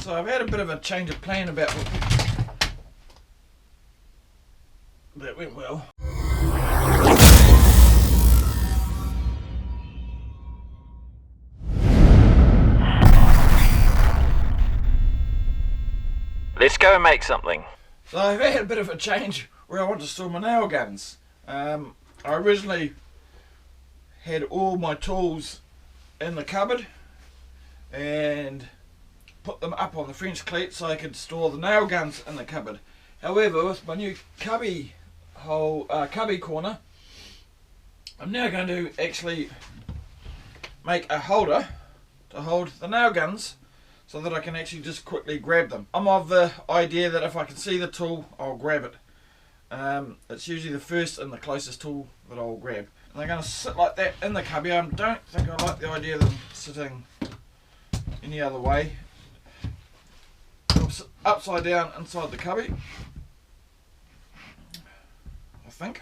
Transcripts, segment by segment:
So I've had a bit of a change of plan about what that went well. Let's go and make something. So I've had a bit of a change where I want to store my nail guns. I originally had all my tools in the cupboard and put them up on the French cleat so I could store the nail guns in the cupboard. However, with my new cubby corner, I'm now going to actually make a holder to hold the nail guns so that I can actually just quickly grab them. I'm of the idea that if I can see the tool, I'll grab it. It's usually the first and the closest tool that I'll grab. And they're going to sit like that in the cubby. I don't think I like the idea of them sitting any other way. They'll sit upside down inside the cubby, I think.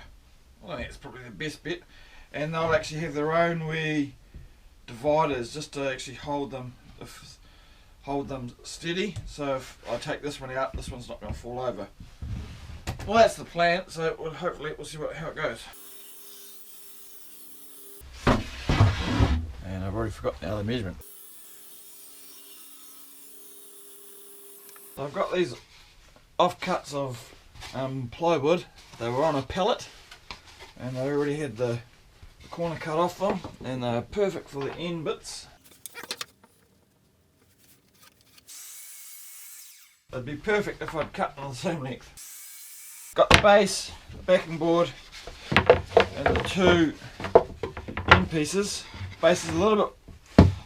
I think it's probably the best bet. And they'll actually have their own wee dividers just to actually hold them steady. So if I take this one out, this one's not going to fall over. Well, that's the plan, so hopefully we'll see how it goes. And I've already forgotten the other measurement. So I've got these offcuts of plywood. They were on a pallet and I already had the corner cut off them, and they're perfect for the end bits. It'd be perfect if I'd cut them on the same length. Got the base, the backing board, and the two end pieces. Base is a little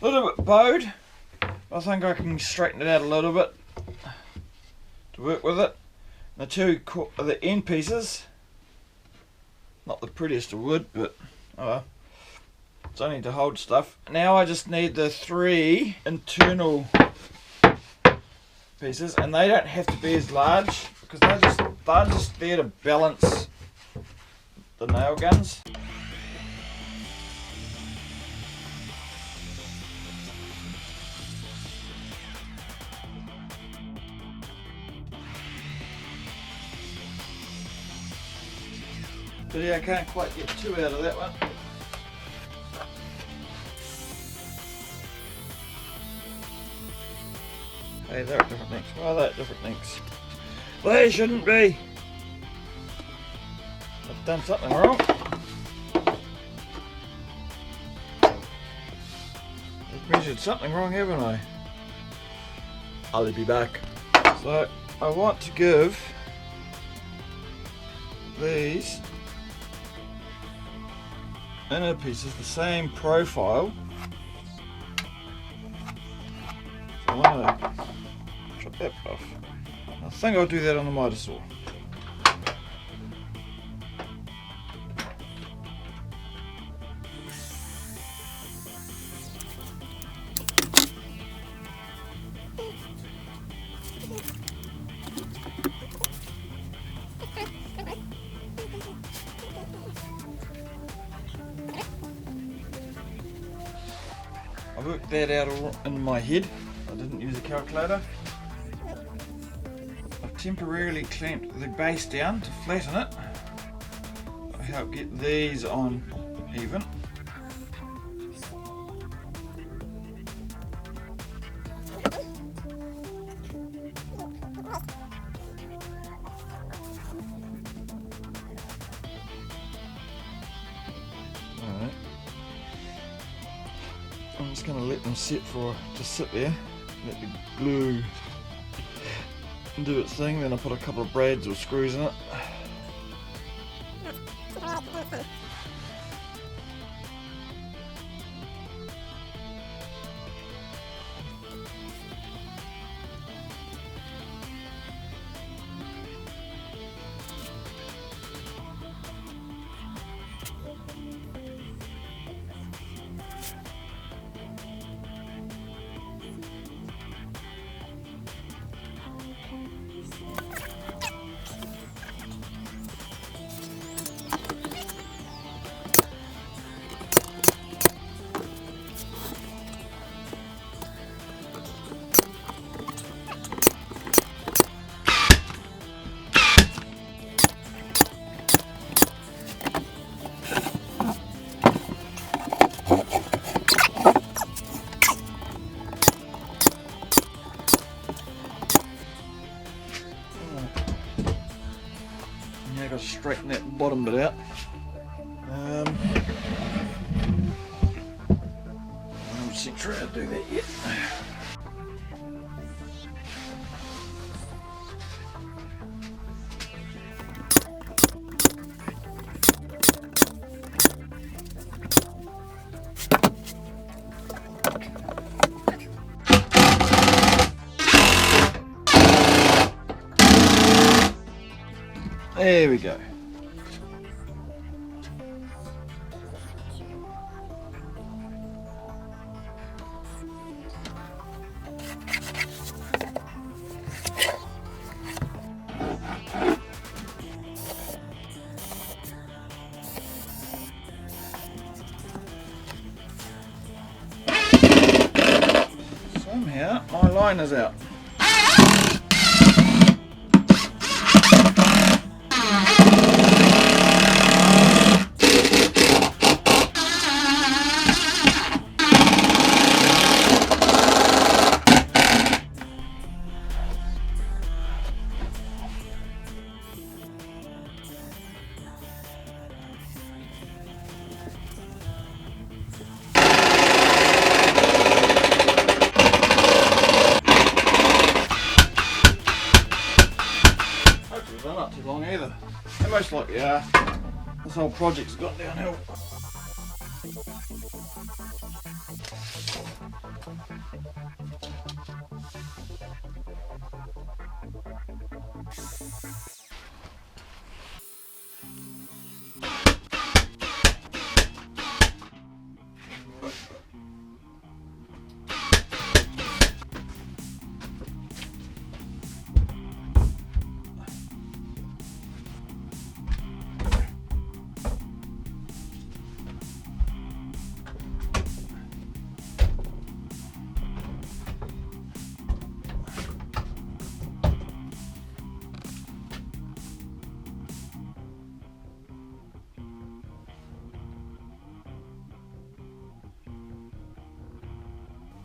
bit bowed. I think I can straighten it out a little bit to work with it. The two the end pieces, not the prettiest of wood, but oh well. It's only to hold stuff. Now I just need the three internal pieces, and they don't have to be as large because they're just there to balance the nail guns. But yeah, I can't quite get two out of that one. Hey, they're at different lengths. Why are they at different lengths? They shouldn't be. I've done something wrong. I've measured something wrong, haven't I? I'll be back. So, I want to give these inner pieces the same profile. So I want to chop that off. I think I'll do that on the miter saw. I worked that out in my head. I didn't use a calculator. I've temporarily clamped the base down to flatten it. I help get these on even. Alright. I'm just going to let them sit there, let the glue do its thing, then I put a couple of brads or screws in it. Now I've got to straighten that bottom bit out. I'm not sure how to do that yet. There we go. Somehow my line is out. They're not too long either. They most likely are. This whole project's gone downhill.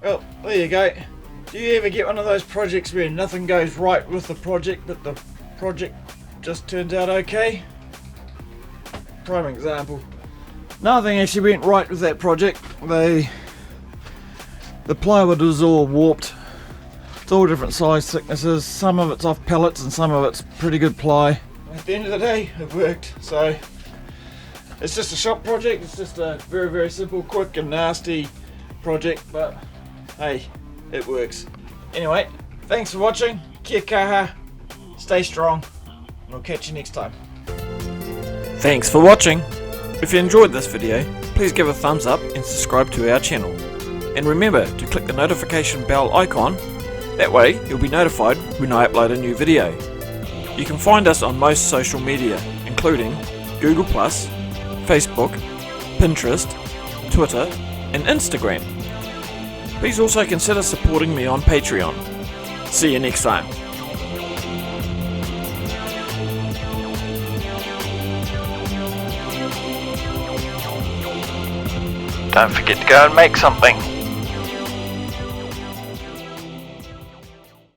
Well, there you go. Do you ever get one of those projects where nothing goes right with the project, but the project just turns out okay? Prime example. Nothing actually went right with that project. The plywood was all warped. It's all different size thicknesses. Some of it's off pellets and some of it's pretty good ply. At the end of the day, it worked. So it's just a shop project. It's just a very, very simple, quick and nasty project, but hey, it works. Anyway, thanks for watching. Kia kaha. Stay strong. And I'll catch you next time. Thanks for watching. If you enjoyed this video, please give a thumbs up and subscribe to our channel. And remember to click the notification bell icon. That way you'll be notified when I upload a new video. You can find us on most social media, including Google+, Facebook, Pinterest, Twitter and Instagram. Please also consider supporting me on Patreon. See you next time. Don't forget to go and make something.